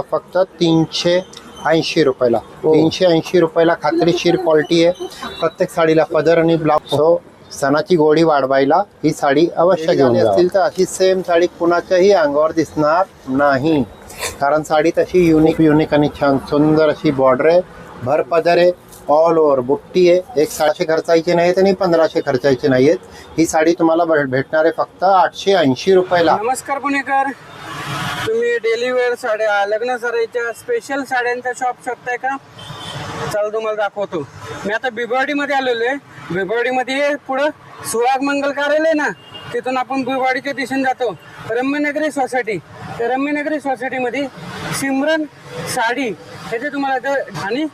फक्त 380 रुपयाला. 380 रुपयाला खात्रीशीर क्वालिटी आहे. प्रत्येक साडीला पदर आणि ब्लाउज. सो सणाची गोडी वाढवायला ही साडी अवश्य घेऊन असतील तर अशी सेम साडी कुणाच्याही अंगावर दिसणार नाही, कारण साडी तशी युनिक आणि छान सुंदर अशी बॉर्डर आहे, भर पदर आहे, ऑल ओव्हर बुट्टी आहे. एक 700 खर्चायची नाही आणि 1500 खर्चायची नाही आहेत. ही साडी तुम्हाला भेटणार आहे फक्त 880 रुपयाला. नमस्कार पुणेकर, तुम्ही डेली वेअर साड्या, लग्न सराईच्या स्पेशल साड्यांचा शॉप शोधताय का? चला तुम्हाला दाखवतो. मी आता बिबवाडीमध्ये आलेलो आहे. बिबवाडीमध्ये पुढं सुहाग मंगल कार्यालय ना, तिथून आपण बिबवाडीच्या दिशेने जातो. रम्यनगरी सोसायटी, त्या रम्यनगरी सोसायटीमध्ये सिमरन साडी इथे तुम्हाला आणि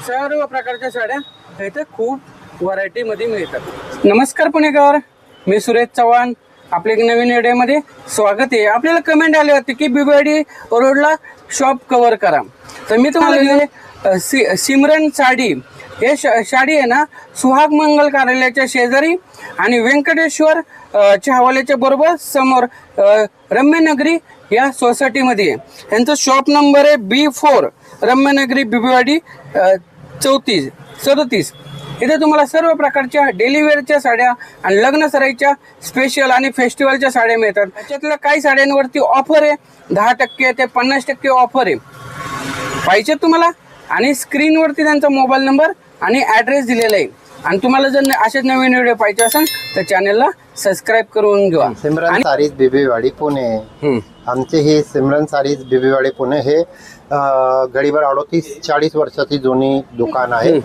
सर्व प्रकारच्या साड्या इथे खूप व्हरायटीमध्ये मिळतात. नमस्कार पुणेकर, मी सुरेश चव्हाण. आपल्या एक नवीन व्हिडिओमध्ये स्वागत आहे. आपल्याला कमेंट आले होते की बिबवाडी रोडला शॉप कव्हर करा, तर मी तुम्हाला सिमरन साडी हे साडी आहे ना, सुहाग मंगल कार्यालयाच्या शेजारी आणि व्यंकटेश्वर हवाल्याच्या बरोबर समोर रम्यनगरी या सोसायटीमध्ये आहे. यांचा शॉप नंबर आहे B4 रम्यनगरी बिबवाडी 3437. इथे तुम्हाला सर्व प्रकारच्या डेली वेअरच्या साड्या आणि लग्न सराईच्या स्पेशल आणि फेस्टिवलच्या साड्या मिळतात. त्याच्यातल्या काही साड्यांवरती ऑफर आहे, 10% ते 50% ऑफर आहे. पाहिजे तुम्हाला, आणि स्क्रीनवरती त्यांचा मोबाईल नंबर आणि ॲड्रेस दिलेला आहे. आणि तुम्हाला जर असेच नवीन व्हिडिओ पाहिजे असेल तर चॅनलला सबस्क्राईब करून घ्या. सिमरन सारीज बिबीवाडी पुणे. आमचे हे सिमरन सारीज बिबीवाडी पुणे हे गडीवर 38-40 वर्षाची जुनी दुकान आहे.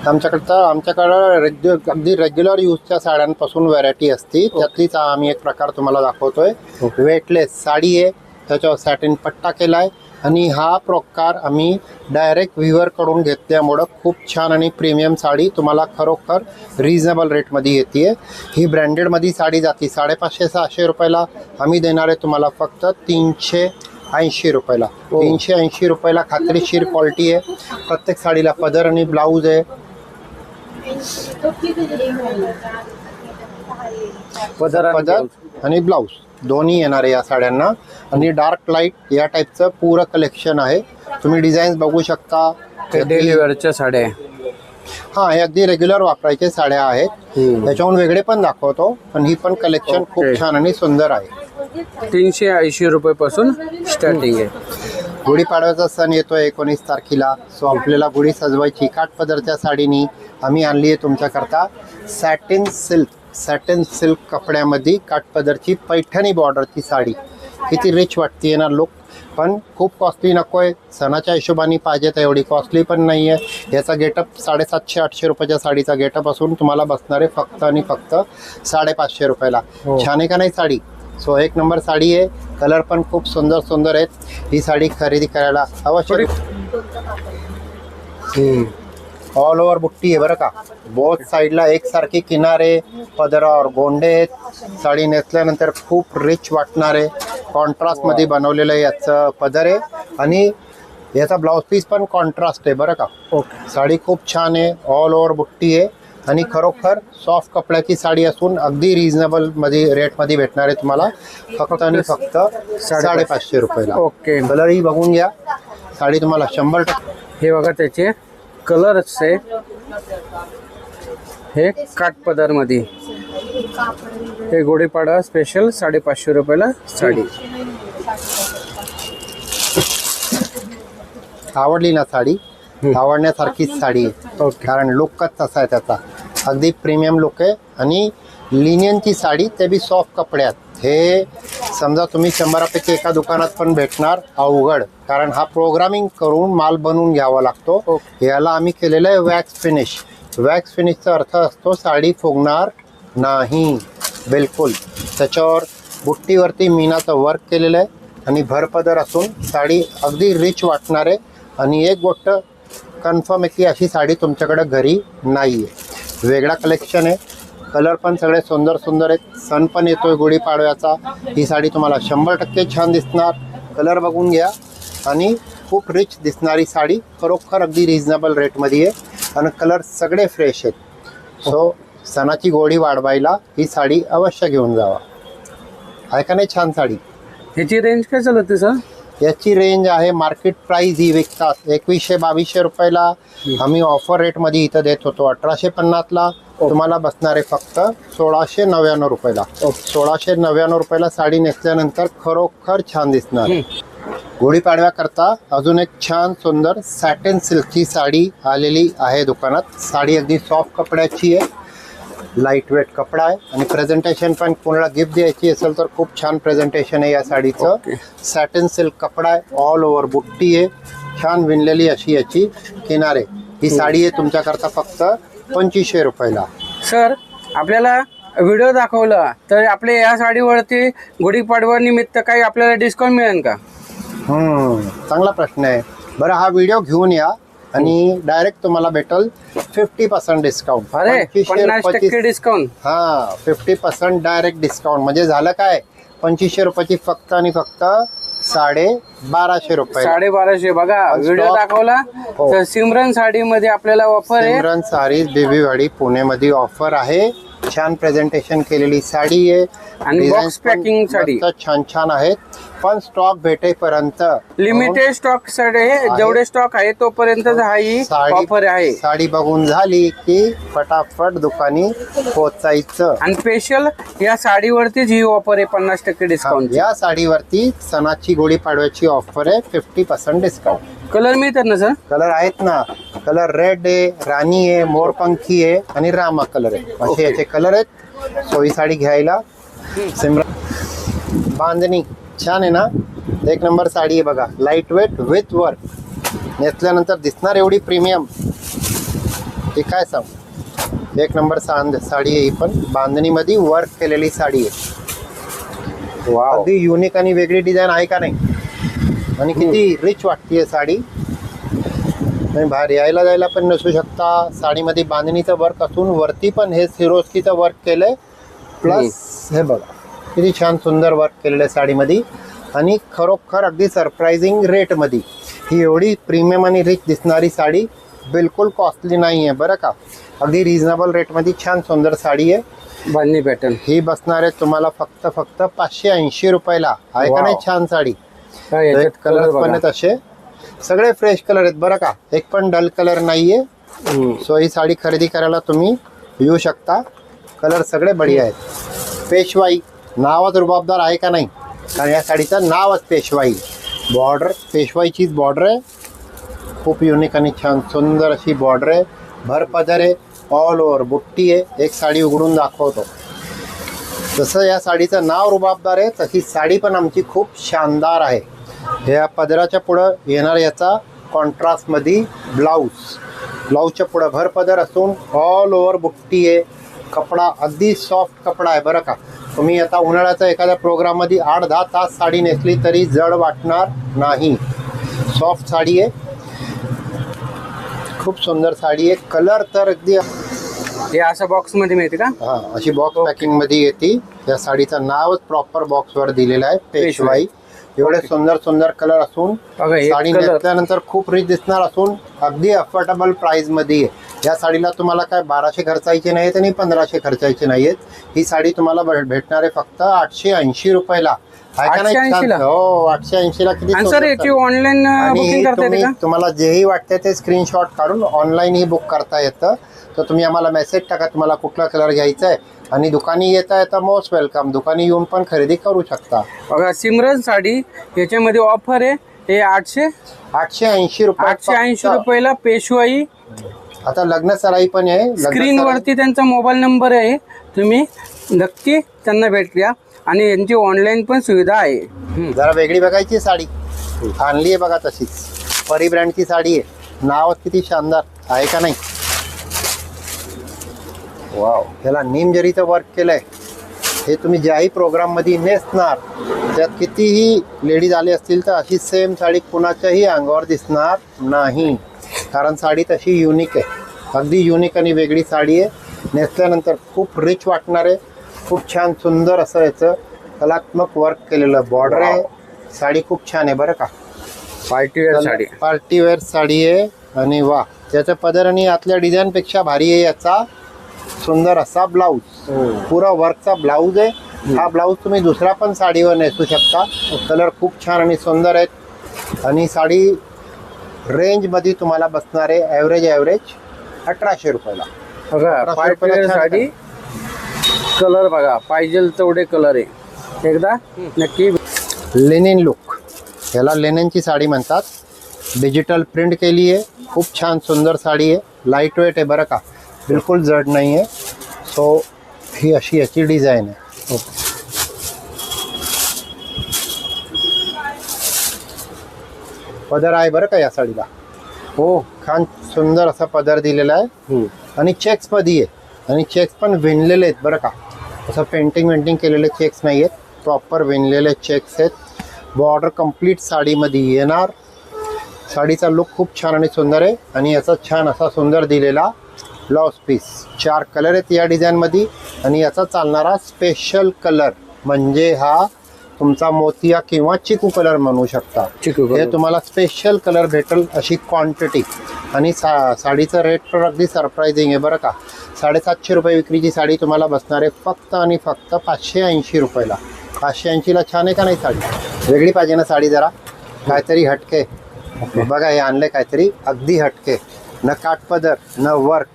आमच्याकडं अगदी रेग्युलर यूजच्या साड्यांपासून व्हरायटी असते. त्यातलीच आम्ही एक प्रकार तुम्हाला दाखवतोय. वेटलेस साडी आहे, त्याच्यावर सॅटिन पट्टा केला आहे आणि हा प्रकार आम्ही डायरेक्ट व्हिवरकडून घेतल्यामुळं खूप छान आणि प्रीमियम साडी तुम्हाला खरोखर रिजनेबल रेटमध्ये येते. ही ब्रँडेडमध्ये साडी जाते 550-600 रुपयाला. आम्ही देणार आहे तुम्हाला फक्त 380 रुपयाला. 380 रुपयाला खात्रीशीर क्वालिटी आहे. प्रत्येक साडीला पदर आणि ब्लाऊज आहे. पदर आणि ब्लाऊज दोन्ही येणार आहे या साड्यांना. आणि डार्क लाईट या टाईपचं पूर्ण कलेक्शन आहे. तुम्ही डिझाईन्स बघू शकता. डेली वेअरच्या साड्या, हां, हे अगदी रेग्युलर वापरायचे साड्या आहेत. त्याच्याहून वेगळे पण दाखवतो, पण ही पण कलेक्शन खूप छान आणि सुंदर आहे. 380 रुपयापासून स्टार्टिंग आहे. गुढीपाडव्याचा सण येतोय 19 तारखेला. सो आपल्याला गुढी सजवायची काठपदरच्या साडीनी आम्ही आणली आहे तुमच्याकरता सॅटिन सिल्क कपड्यामध्ये काठपदरची पैठणी बॉर्डरची साडी. किती रिच वाटते ना लुक, पण खूप कॉस्टली नको आहे. सणाच्या हिशोबाने पाहिजे तर एवढी कॉस्टली पण नाही आहे. याचा गेटअप 750-800 रुपयाच्या साडीचा गेटअप असून तुम्हाला बसणार आहे फक्त आणि फक्त 550 रुपयाला. छान आहे का नाही साडी? सो एक नंबर साडी आहे. कलर पण खूप सुंदर आहेत. ही साडी खरेदी करायला अवश्य. ऑल ओव्हर बुट्टी आहे बरं का. बोथ साईडला एकसारखी किनारे, पदरावर गोंडे आहेत. साडी नेसल्यानंतर खूप रिच वाटणार आहे. कॉन्ट्रास्टमध्ये बनवलेलं याचं पदर आहे आणि याचा ब्लाऊज पीस पण कॉन्ट्रास्ट आहे बरं का. साडी खूप छान आहे. ऑल ओव्हर बुट्टी आहे आणि खरोखर सॉफ्ट कपड्याची साडी असून अगदी रिजनेबल रेटमध्ये भेटणार आहे तुम्हाला फक्त आणि फक्त 550 रुपयाला. ओके, कलरही बघून घ्या. साडी तुम्हाला 100%. हे बघा त्याचे कलर्स आहे. हे काठपदर मध्ये, हे गुढीपाडवा स्पेशल 550 रुपयाला साडी. आवडली ना साडी? आवडण्यासारखीच साडी आहे. कारण लुकच तसा आहे त्याचा. अगदी प्रीमियम लुक आहे आणि लिनियनची साडी, ते बी सॉफ्ट कपड्यात. हे समजा तुम्ही 100पैकी एका दुकानात पण भेटणार अवघड, कारण हा प्रोग्रामिंग करून माल बनवून घ्यावा लागतो. याला आम्ही केलेलं आहे वॅक्स फिनिश. वॅक्स फिनिशचा अर्थ असतो साडी फुगणार नाही बिलकुल. त्याच्यावर बुट्टीवरती मीनाचं वर्क केलेलं आहे आणि भरपदर असून साडी अगदी रिच वाटणार आहे. आणि एक गोष्ट कन्फर्म आहे की अशी साडी तुमच्याकडे घरी नाही आहे. वेगळा कलेक्शन आहे. कलर पण सगळे सुंदर आहेत. सण पण येतोय गुढीपाडव्याचा. ही साडी तुम्हाला 100% छान दिसणार. कलर बघून घ्या. आणि खूप रिच दिसणारी साडी, खरोखर अगदी रिजनेबल रेटमध्ये आहे आणि कलर सगळे फ्रेश आहेत. सो सणाची गोडी वाढवायला ही साडी अवश्य घेऊन जावा. आहे का नाही छान साडी? ह्याची रेंज काय चालते सर? याची रेंज आहे मार्केट प्राइस ही विकतात 2100-2200 रुपयाला, आम्ही ऑफर रेटमध्ये इथं देत होतो. 1850ला तुम्हाला बसणार आहे फक्त 1699 रुपयाला. 1699 रुपयाला साडी नेसल्यानंतर खरोखर छान दिसणार. गुढीपाडव्याकरता अजून एक छान सुंदर सॅटिन सिल्कची साडी आलेली आहे दुकानात. साडी अगदी सॉफ्ट कपड्याची आहे, लाईट वेट कपडा आहे आणि प्रेझेंटेशन पण कोणाला गिफ्ट द्यायची असेल तर खूप छान प्रेझेंटेशन आहे या साडीचं. सॅटिन सिल्क कपडा आहे, ऑल ओव्हर बुट्टी आहे, छान विणलेली अशी याची किनारे. ही साडी आहे तुमच्याकरता फक्त 2500 रुपयाला. सर आपल्याला व्हिडिओ दाखवला तर आपल्या या साडीवरती गुढीपाडवा निमित्त काही आपल्याला डिस्काउंट मिळेल का? चांगला प्रश्न आहे. बरं, हा व्हिडिओ घेऊन या आणि डायरेक्ट तुम्हाला भेटल 50% डिस्काउंट. अरे 50% डिस्काउंट. हा, 50% डायरेक्ट डिस्काउंट म्हणजे झालं काय, 2500 रुपयाची फक्त आणि फक्त 1250 रुपये. 1250. बघा व्हिडिओ दाखवला तर सिमरन साडीमध्ये आपल्याला ऑफर आहे. सिमरन साडी बेबीवाडी पुणेमध्ये ऑफर आहे. छान प्रेझेंटेशन केलेली साडी आहे आणि बॉक्स पॅकिंग साडी छान छान आहेत. पण स्टॉक भेटेपर्यंत लिमिटेड स्टॉक साडी, जेवढे स्टॉक आहे तोपर्यंत ही ऑफर आहे. साडी बघून झाली की फटाफट दुकानी पोचायचं. आणि स्पेशल या साडीवरतीच ही ऑफर आहे 50% डिस्काउंट. या साडीवरती सणाची गुढीपाडव्याची ऑफर आहे 50% डिस्काउंट. कलर मिळतात ना सर? कलर आहेत ना. कलर रेड आहे, राणी आहे, मोरपंखी आहे आणि रामा कलर आहे. असे याचे कलर आहेत. सोयी साडी घ्यायला. सिमरन बांधणी छान आहे ना, एक नंबर साडी आहे बघा. लाईट वेट विथ वर्क, नेसल्यानंतर दिसणार एवढी प्रीमियम ती काय सांग. एक नंबर साडी आहे ही, पण बांधणीमध्ये वर्क केलेली साडी आहे. अगदी युनिक आणि वेगळी डिझाईन आहे का नाही, आणि किती रिच वाटते साडी. आणि बाहेर यायला जायला पण नसू शकता. साडीमध्ये बांधणीचं वर्क असून वरती पण हे सिरोस्कीचं वर्क केलंय. प्लस हे बघा किती छान सुंदर वर्क केलेलं आहे साडीमध्ये. आणि खरोखर अगदी सरप्रायझिंग रेटमध्ये ही एवढी प्रीमियम आणि रिच दिसणारी साडी बिलकुल कॉस्टली नाही आहे बरं का. अगदी रिझनेबल रेटमध्ये छान सुंदर साडी आहे. बांधणी पॅटर्न ही बसणार आहे तुम्हाला फक्त 580 रुपयाला. आहे का नाही छान साडी. कलर पण आहेत असे सगळे फ्रेश कलर आहेत बरं का, एक पण डल कलर नाही आहे. सो ही साडी खरेदी करायला तुम्ही येऊ शकता. कलर सगळे बढिया आहेत. पेशवाई नावात रुबाबदार आहे का नाही, कारण या साडीचं नावच पेशवाई. बॉर्डर पेशवाईचीच बॉर्डर आहे. खूप युनिक आणि छान सुंदर अशी बॉर्डर आहे. भरपदर आहे, ऑल ओव्हर बुट्टी आहे. एक साडी उघडून दाखवतो. जसं या साडीचं नाव रुबाबदार आहे तशी साडी पण आमची खूप शानदार आहे. ह्या पदराच्या पुढं येणार याचा कॉन्ट्रास्टमध्ये ब्लाऊजच्या पुढं भरपदर असून ऑल ओव्हर बुट्टी आहे. कपडा अगदी सॉफ्ट कपडा आहे बरं का. तुम्ही आता उन्हाळ्याचा एखाद्या प्रोग्राममध्ये 8-10 तास साडी नेसली तरी जड वाटणार नाही. सॉफ्ट साडी आहे, खूप सुंदर साडी आहे. कलर तर अगदी हे असं बॉक्समध्ये मिळते का? हां, अशी बॉक्स पॅकिंगमध्ये येते. या साडीचं नावच प्रॉपर बॉक्सवर दिलेलं आहे पेशवाई. एवढे सुंदर सुंदर कलर असून साडी नेसल्यानंतर खूप रिच दिसणार असून अगदी अफोर्डेबल प्राइसमध्ये आहे. या साडीला तुम्हाला काय 1200 खर्चायचे नाहीत आणि 1500 खर्चायचे नाहीत. ही साडी तुम्हाला भेटणार आहे फक्त 880 रुपयाला. आहे का नाही? हो, 880ला किती. ऑनलाईन बुकिंग करता येते का? तुम्हाला जेही वाटते ते स्क्रीनशॉट काढून ऑनलाईन ही बुक करता येतं. तर तुम्ही आम्हाला मेसेज टाका तुम्हाला कुठला कलर घ्यायचा आहे, आणि दुकानी येता मोस्ट वेलकम. दुकानी येऊन पण खरेदी करू शकता. बघा सिमरन साडी याच्यामध्ये ऑफर आहे. हे 880 रुपये. 880 रुपयाला पेशवाई. आता लग्न सराई पण आहे. स्क्रीनवरती त्यांचा मोबाईल नंबर आहे, तुम्ही नक्की त्यांना भेट द्या. आणि यांची ऑनलाईन पण सुविधा आहे. जरा वेगळी बघायची साडी आणली आहे बघा. तशीच परी ब्रँडची साडी आहे. नाव किती शानदार आहे का नाही. वाव, ह्याला नीमजरीचं वर्क केलंय. हे तुम्ही ज्याही प्रोग्राममध्ये नेसणार त्यात कितीही लेडीज आले असतील तर अशी सेम साडी कुणाच्याही अंगावर दिसणार नाही, कारण साडी तशी युनिक आहे. अगदी युनिक आणि वेगळी साडी आहे. नेसल्यानंतर खूप रिच वाटणार आहे. खूप छान सुंदर असं याचं कलात्मक वर्क केलेलं बॉर्डर आहे. साडी खूप छान आहे बरं का. पार्टीवेअर साडी आहे. आणि वा, त्याचं पदर आणि आतल्या डिझाईनपेक्षा भारी आहे याचा सुंदर असा ब्लाऊज. पुरा वर्कचा ब्लाऊज आहे. हा ब्लाऊज तुम्ही दुसरा पण साडीवर नेसू शकता. कलर खूप छान आणि सुंदर आहेत. आणि साडी रेंजमध्ये तुम्हाला बसणार आहे ॲव्हरेज 1800 रुपयाला. बघा 1800 पार्टी रुपयाला वेअर छान साडी, कलर बघा पाहिजे तेवढे कलर आहे. एकदा नक्की. लेनिन लुक, याला लेनिनची साडी म्हणतात. डिजिटल प्रिंट केली आहे, खूप छान सुंदर साडी आहे. लाईट वेट आहे बरं का, बिलकुल जड नाही आहे. सो ही अशी याची डिझाईन आहे. पदर आहे बरं का या साडीला. हो छान सुंदर असा पदर दिलेला आहे आणि चेक्स मध्ये आहे. आणि चेक्स पण विणलेले आहेत बरं का, असं पेंटिंग केलेले चेक्स नाही आहेत, प्रॉपर विणलेले चेक्स आहेत. बॉर्डर कंप्लीट साडीमध्ये येणार. साडीचा लुक खूप छान आणि सुंदर आहे. आणि याचा छान असा सुंदर दिलेला ब्लाउज पीस. 4 कलर आहेत या डिझाईनमध्ये. आणि याचा चालणारा स्पेशल कलर म्हणजे हा तुमचा मोतिया किंवा चिकू कलर म्हणू शकता. चिकू हे तुम्हाला स्पेशल कलर भेटेल अशी क्वांटिटी. आणि साडीचं रेट तर अगदी सरप्रायझिंग आहे बरं का. 750 रुपये विक्रीची साडी तुम्हाला बसणार आहे फक्त आणि फक्त 580 रुपयाला. 580ला छान आहे का नाही साडी? वेगळी पाहिजे ना साडी, जरा काहीतरी हटके. बघा हे आणले काहीतरी अगदी हटके, न काठपदर न वर्क,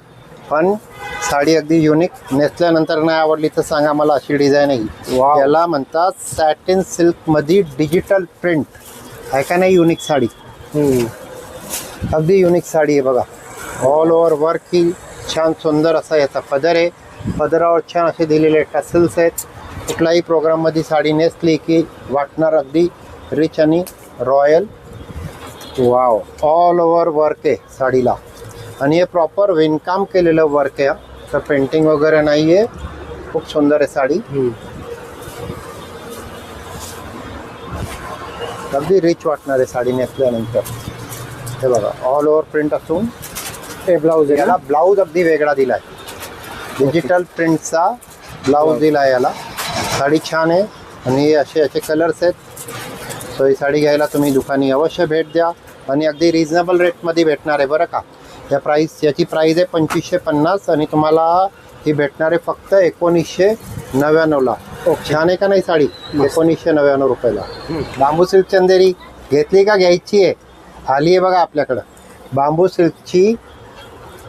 पण साडी अगदी युनिक. नेसल्यानंतर नाही आवडली तर सांगा मला, अशी डिझाईन आहे. वाव. याला म्हणतात सॅटिन सिल्कमध्ये डिजिटल प्रिंट आहे का नाही. युनिक साडी, अगदी युनिक साडी आहे बघा. ऑल ओव्हर वर्क ही छान सुंदर असा याचा पदर आहे. पदरावर छान असे दिलेले टसल्स आहेत. कुठल्याही प्रोग्राममध्ये साडी नेसली की वाटणार अगदी रिच आणि royal. Wow, all over work आहे साडीला. आणि हे प्रॉपर विणकाम केलेलं वर्क आहे, तर पेंटिंग वगैरे नाही आहे. खूप सुंदर आहे साडी, अगदी रिच वाटणार आहे साडी नेसल्यानंतर. हे बघा ऑल ओव्हर प्रिंट असून हे ब्लाऊज आहे याला ब्लाऊज अगदी वेगळा दिला आहे. डिजिटल प्रिंटचा ब्लाऊज दिला आहे याला. साडी छान आहे आणि असे याचे कलर्स आहेत. सो ही साडी घ्यायला तुम्ही दुकानी अवश्य भेट द्या. आणि अगदी रिजनेबल रेटमध्ये भेटणार आहे बरं का. याची प्राईस आहे 2550 आणि तुम्हाला ही भेटणार आहे फक्त 1999ला. छान आहे का नाही साडी? 1999 रुपयाला. बांबू सिल्क चंदेरी घेतली का घ्यायची आहे? आली आहे बघा आपल्याकडं बांबू सिल्कची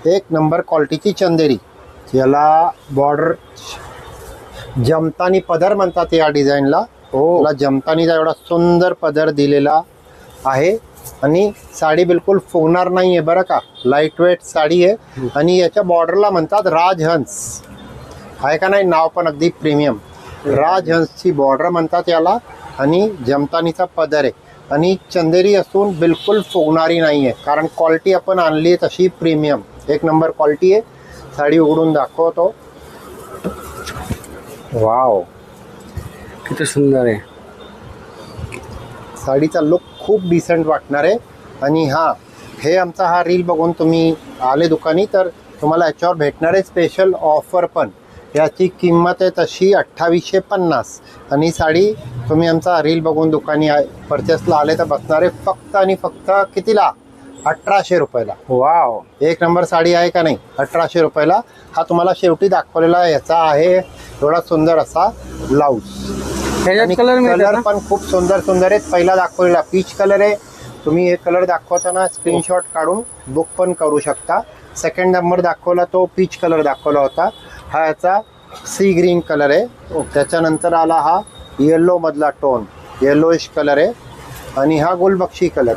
1 नंबर क्वालिटीची चंदेरी. याला बॉर्डर जमतानी पदर म्हणतात या डिझाईनला. याला जमतानीचा एवढा सुंदर पदर दिलेला आहे. आणि साडी बिलकुल फुगणार नाही आहे बरं का. लाईट वेट साडी आहे. आणि याच्या बॉर्डरला म्हणतात राजहंस आहे का नाही. नाव पण अगदी प्रीमियम. राजहंसची बॉर्डर म्हणतात याला. आणि जमतानीचा पदर आहे. आणि चंदेरी असून बिलकुल फुगणारी नाही आहे, कारण क्वालिटी आपण आणली आहे तशी प्रीमियम 1 नंबर क्वालिटी आहे. साडी उघडून दाखवतो. वाव, किती सुंदर आहे. साडीचा लुक खूप डिसेंट वाटणार आहे. आणि हे आमचा हा रील बघून तुम्ही आले दुकानी तर तुम्हाला याच्यावर भेटणार आहे स्पेशल ऑफर पण. याची किंमत आहे तशी 2850. आणि साडी तुम्ही आमचा रील बघून दुकानी परचेसला आले तर बसणार आहे फक्त आणि फक्त कितीला? 1800 रुपयाला. वाव, 1 नंबर साडी आहे का नाही. 1800 रुपयाला. हा तुम्हाला शेवटी दाखवलेला याचा आहे एवढा सुंदर असा ब्लाऊज. आणि कलर पण खूप सुंदर सुंदर आहेत. पहिला दाखवलेला पीच कलर आहे. तुम्ही हे कलर दाखवताना स्क्रीनशॉट काढून बुक पण करू शकता. सेकंड नंबर दाखवला तो पीच कलर दाखवला होता. हा याचा सी ग्रीन कलर आहे. त्याच्यानंतर आला हा येल्लो मधला टोन, येल्लोइश कलर आहे. आणि हा गुलबक्षी कलर.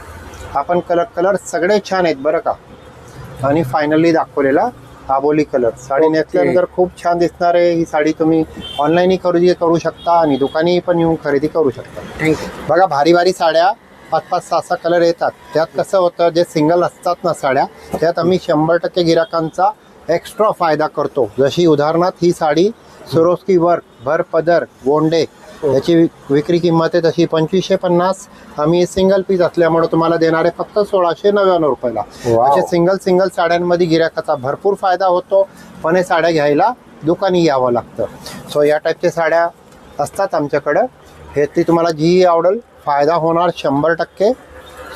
आपण कलर सगळे छान आहेत बरं का. आणि फायनली दाखवलेला आबोली कलर. साडी नेसल्यानंतर खूप छान दिसणार आहे. ही साडी तुम्ही ऑनलाईनही खरेदी करू शकता आणि दुकानी पण येऊन खरेदी करू शकता. थँक्यू. बघा भारी भारी साड्या 5-5, 6-6 कलर येतात. त्यात कसं होतं, जे सिंगल असतात ना साड्या, त्यात आम्ही 100% गिराकांचा एक्स्ट्रा फायदा करतो. जशी उदाहरणार्थ ही साडी सिरोस्की वर्क, भर पदर, गोंडे याची विक्री किंमत आहे तशी 2550. आम्ही सिंगल पीस असल्यामुळे तुम्हाला देणार आहे फक्त 1699 रुपयाला. असे सिंगल साड्यांमध्ये गिराकाचा भरपूर फायदा होतो. पण हे साड्या घ्यायला दुकानी यावं लागतं. सो या टाईपच्या साड्या असतात आमच्याकडं. हे ती तुम्हाला जी आवडेल फायदा होणार 100%.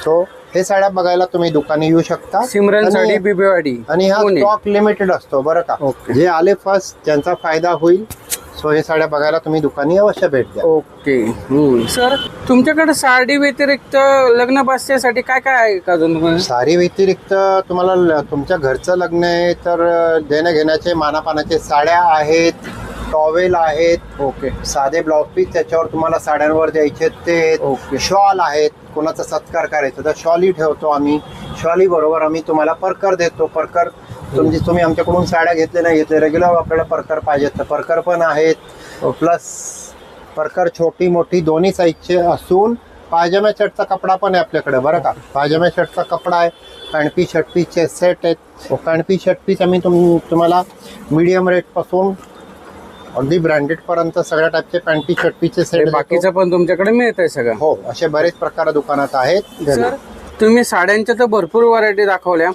सो हे साड्या बघायला तुम्ही दुकानी येऊ शकता. सिमरन साडी बिबेवाडी. आणि हा स्टॉक लिमिटेड असतो बरं का. जे आले फर्स्ट त्यांचा फायदा होईल. सो हे साड्या बघायला तुम्ही दुकानी अवश्य भेट द्या. ओके सर, तुमच्याकडे साडी व्यतिरिक्त लग्न बसण्यासाठी काय काय आहे का अजून? साडी व्यतिरिक्त तुम्हाला तुमच्या घरचं लग्न आहे तर देण्या घेण्याचे मानापानाचे साड्या आहेत, टॉवेल आहेत, ओके, साधे ब्लाउज पीस त्याच्यावर तुम्हाला साड्यांवर द्यायचे ते, ओके. शॉल आहेत, कोणाचा सत्कार करायचा तर शॉली ठेवतो आम्ही. शॉली बरोबर आम्ही तुम्हाला परकर देतो. परकर तुम्ही आमच्याकडून साड्या घेतले नाही घेतले, रेग्युलर आपल्याला परकर पाहिजेत तर परकर पण आहेत. प्लस परकर छोटी मोठी दोन्ही साईजचे असून पायजमा शर्टचा कपडा पण आहे आपल्याकडे बरं का. पायजमा शर्टचा कपडा आहे, पॅन्ट शर्ट पीसचे सेट आहेत. पॅन्ट शर्ट पीस आम्ही तुम्हाला मीडियम रेटपासून अगदी ब्रँडेड पर्यंत सगळ्या टाईपचे पॅन्ट शर्ट पीसचे सेट बाकीचं पण तुमच्याकडे मिळतंय सगळं? हो, असे बरेच प्रकार दुकानात आहेत. सर, तुम्ही साड्यांच्या तर भरपूर व्हरायटी दाखवल्या,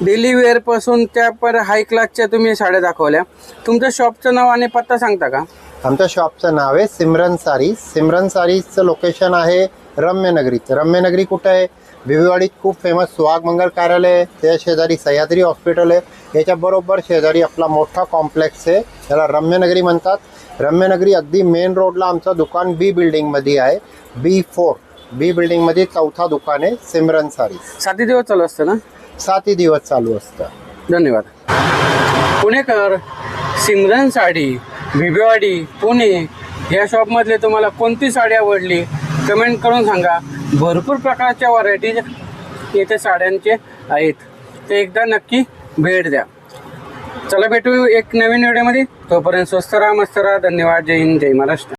डेली वेअर पासून त्या पर हाय क्लासच्या तुम्ही साड्या दाखवल्या. तुमच्या शॉपचं नाव आणि पत्ता सांगता का? आमच्या शॉपचं नाव आहे सिमरन सारीज. सिमरन सारीजचं लोकेशन आहे रम्यनगरीत. रम्यनगरी कुठं आहे? भिवेवाडीत खूप फेमस सुहाग मंगल कार्यालय आहे, त्या शेजारी सह्याद्री हॉस्पिटल आहे, याच्या बरोबर शेजारी आपला मोठा कॉम्प्लेक्स आहे, त्याला रम्यनगरी म्हणतात. रम्यनगरी अगदी मेन रोडला आमचं दुकान बी बिल्डिंगमध्ये आहे. B4 बी बिल्डिंगमध्ये 4था दुकान आहे सिमरन सारीज. 7 दिवस चालू असतं ना? 7 दिवस चालू असतं. धन्यवाद. पुणेकर, सिमरन साडी, भिवेवाडी, पुणे या शॉपमधले तुम्हाला कोणती साडी आवडली कमेंट करून सांगा. भरपूर प्रकारच्या व्हरायटीज येथे साड्यांचे आहेत, ते एकदा नक्की भेट द्या. चला भेटू एक नवीन व्हिडिओमध्ये. तोपर्यंत स्वस्त राहा, मस्त राहा. धन्यवाद. जय हिंद, जय महाराष्ट्र.